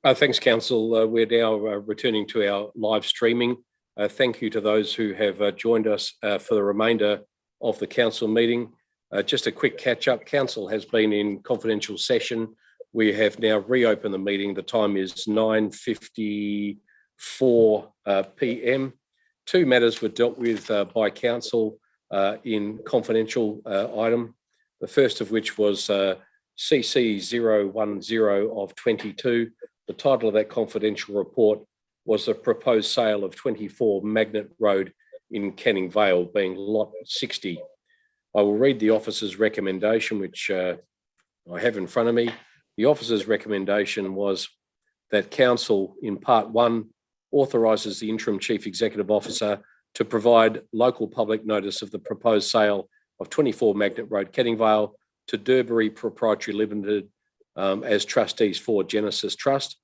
Thanks, Council. We're now returning to our live streaming. Thank you to those who have joined us for the remainder of the Council meeting. Just a quick catch-up. Council has been in confidential session. We have now reopened the meeting. The time is 9:54 p.m. Two matters were dealt with by Council in confidential item. The first of which was CC 010 of 22. The title of that confidential report was the proposed sale of 24 Magnet Road in Canning Vale, being lot 60. I will read the officer's recommendation, which I have in front of me. The officer's recommendation was that Council, in part 1, authorises the Interim Chief Executive Officer to provide local public notice of the proposed sale of 24 Magnet Road, Canning Vale, to Derbury Proprietary Limited as trustees for Genesis Trust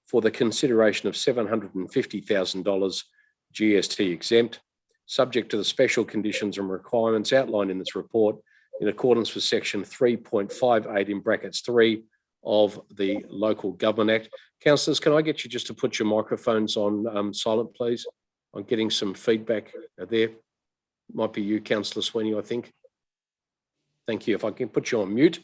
for the consideration of $750,000 GST exempt, subject to the special conditions and requirements outlined in this report in accordance with section 3.58 in brackets 3 of the Local Government Act. Councillors, can I get you just to put your microphones on silent, please? I'm getting some feedback there. Might be you, Councillor Sweeney, I think. Thank you. If I can put you on mute.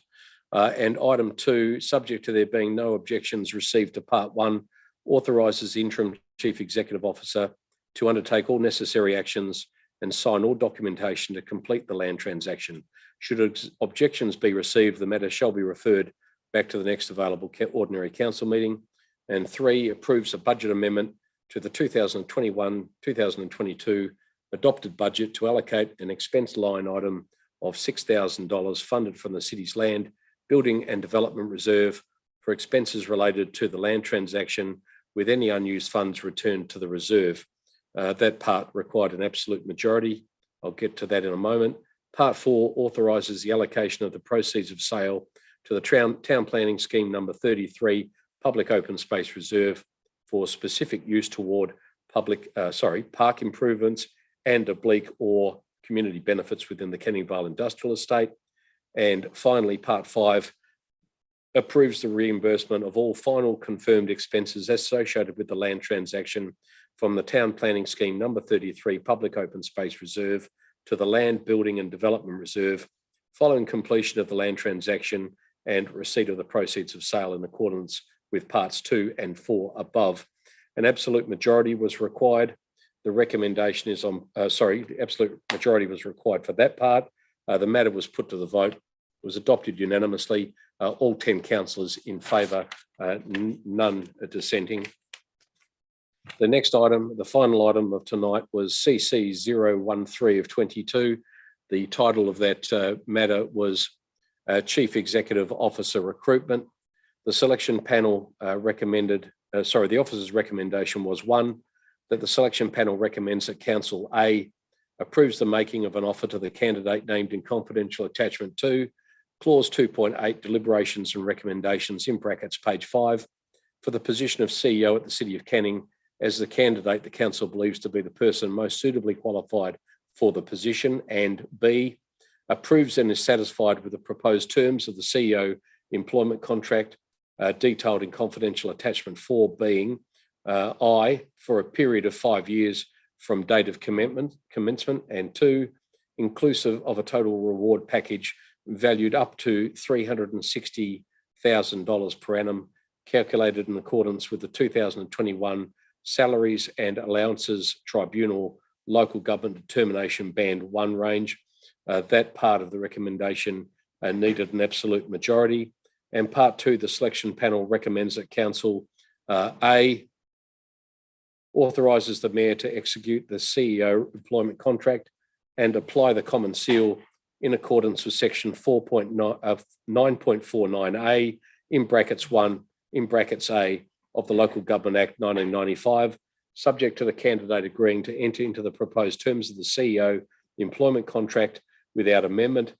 And item 2, subject to there being no objections received to part 1, authorises the Interim Chief Executive Officer to undertake all necessary actions and sign all documentation to complete the land transaction. Should objections be received, the matter shall be referred back to the next available ordinary council meeting. And 3, approves a budget amendment to the 2021-2022 adopted budget to allocate an expense line item of $6,000 funded from the city's land, building and development reserve for expenses related to the land transaction, with any unused funds returned to the reserve. That part required an absolute majority. I'll get to that in a moment. Part 4 authorises the allocation of the proceeds of sale to the Town Planning Scheme number 33 Public Open Space Reserve for specific use toward park improvements and oblique or community benefits within the Canning Vale Industrial Estate. And finally, part 5 approves the reimbursement of all final confirmed expenses associated with the land transaction from the Town Planning Scheme number 33 Public Open Space Reserve to the Land Building and Development Reserve following completion of the land transaction and receipt of the proceeds of sale in accordance with parts 2 and 4 above. An absolute majority was required. The recommendation is on, the absolute majority was required for that part. The matter was put to the vote. It was adopted unanimously. All 10 councillors in favour, none dissenting. The next item, the final item of tonight, was CC 013 of 22. The title of that matter was Chief Executive Officer Recruitment. The selection panel the officer's recommendation was 1, that the selection panel recommends that Council A approves the making of an offer to the candidate named in confidential attachment 2, clause 2.8, deliberations and recommendations in brackets page 5, for the position of CEO at the City of Canning as the candidate the Council believes to be the person most suitably qualified for the position, and B, approves and is satisfied with the proposed terms of the CEO employment contract detailed in confidential attachment 4, being I, for a period of 5 years from date of commencement, and 2, inclusive of a total reward package valued up to $360,000 per annum, calculated in accordance with the 2021 Salaries and Allowances Tribunal Local Government Determination Band 1 range. That part of the recommendation needed an absolute majority. And part 2, the selection panel recommends that Council A authorises the Mayor to execute the CEO employment contract and apply the common seal in accordance with section 9.49A in brackets 1 in brackets A of the Local Government Act 1995, subject to the candidate agreeing to enter into the proposed terms of the CEO employment contract without amendment,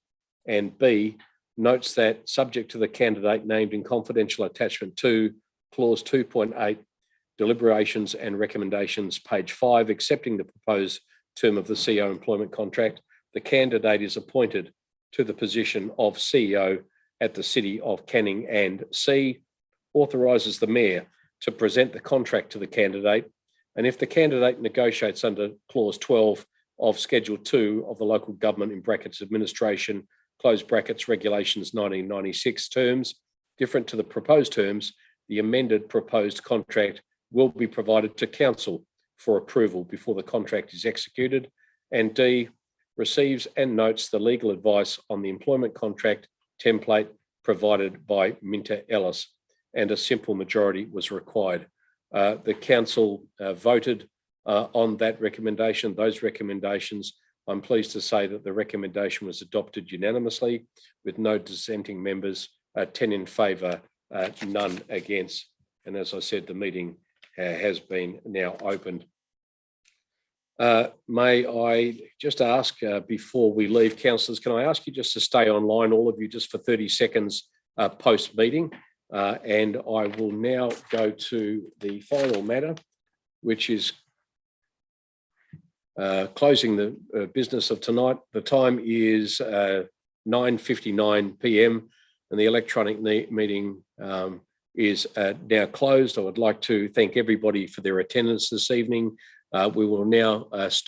and B, notes that subject to the candidate named in confidential attachment 2, clause 2.8, deliberations and recommendations, page 5, accepting the proposed term of the CEO employment contract, the candidate is appointed to the position of CEO at the City of Canning, and C, authorises the Mayor to present the contract to the candidate, and if the candidate negotiates under clause 12 of Schedule 2 of the Local Government in brackets Administration close brackets Regulations 1996 terms, different to the proposed terms, the amended proposed contract will be provided to Council for approval before the contract is executed. And D, receives and notes the legal advice on the employment contract template provided by Minter Ellis, and a simple majority was required. The Council voted on that recommendation, those recommendations. I'm pleased to say that the recommendation was adopted unanimously with no dissenting members, 10 in favour, none against. And as I said, the meeting has been now opened. May I just ask before we leave, councillors, can I ask you just to stay online, all of you, just for 30 seconds post-meeting? And I will now go to the final matter, which is closing the business of tonight. The time is 9:59 p.m. and the electronic meeting is now closed. I would like to thank everybody for their attendance this evening. We will now stop.